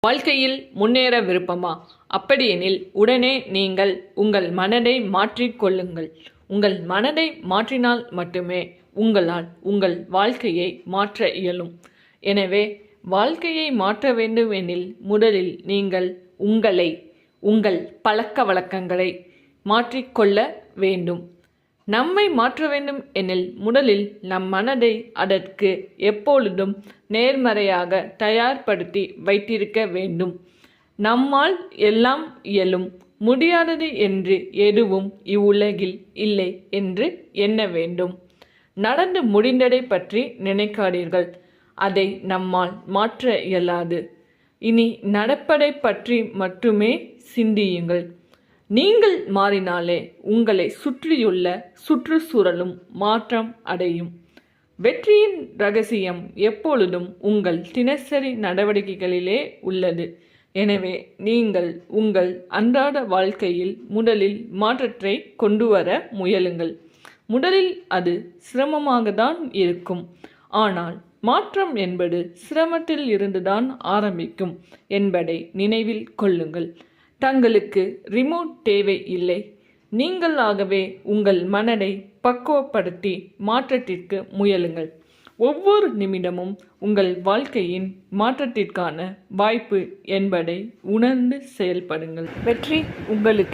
வாழ்க்கையில் முன்னேற விருப்பமா? அப்படியெனில் உடனே நீங்கள் உங்கள் மனதை மாற்றிக்கொள்ளுங்கள். உங்கள் மனதை மாற்றினால் மட்டுமே உங்களால் உங்கள் வாழ்க்கையை மாற்ற இயலும். எனவே வாழ்க்கையை மாற்ற வேண்டும் எனில் முதலில் நீங்கள் உங்கள் பழக்க வழக்கங்களை மாற்றிக்கொள்ள வேண்டும். நம்மை மாற்ற வேண்டும் எனில் முதலில் நம் மனதை அதற்கு எப்பொழுதும் நேர்மறையாக தயார்படுத்தி வைத்திருக்க வேண்டும். நம்மால் எல்லாம் இயலும், முடியாதது என்று எதுவும் இவ்வுலகில் இல்லை என்று எண்ண வேண்டும். நடந்து முடிந்ததை பற்றி நினைக்காதீர்கள், அதை நம்மால் மாற்ற இயலாது. இனி நடப்பதை பற்றி மட்டுமே சிந்தியுங்கள். நீங்கள் மாறினாலே உங்களை சுற்றியுள்ள சுற்றுச்சூழலும் மாற்றம் அடையும். வெற்றியின் ரகசியம் எப்பொழுதும் உங்கள் தினசரி நடவடிக்கைகளிலே உள்ளது. எனவே நீங்கள் உங்கள் அன்றாட வாழ்க்கையில் முதலில் மாற்றத்தை கொண்டு வர முயலுங்கள். முதலில் அது சிரமமாக தான் இருக்கும், ஆனால் மாற்றம் என்பது சிரமத்தில் இருந்துதான் ஆரம்பிக்கும் என்பதை நினைவில் கொள்ளுங்கள். தங்களுக்கு ரிமோட் தேவை இல்லை. நீங்களாகவே உங்கள் மனதை பக்குவப்படுத்தி மாற்றத்திற்கு முயலுங்கள். ஒவ்வொரு நிமிடமும் உங்கள் வாழ்க்கையின் மாற்றத்திற்கான வாய்ப்பு என்பதை உணர்ந்து செயல்படுங்கள். வெற்றி உங்களுக்கு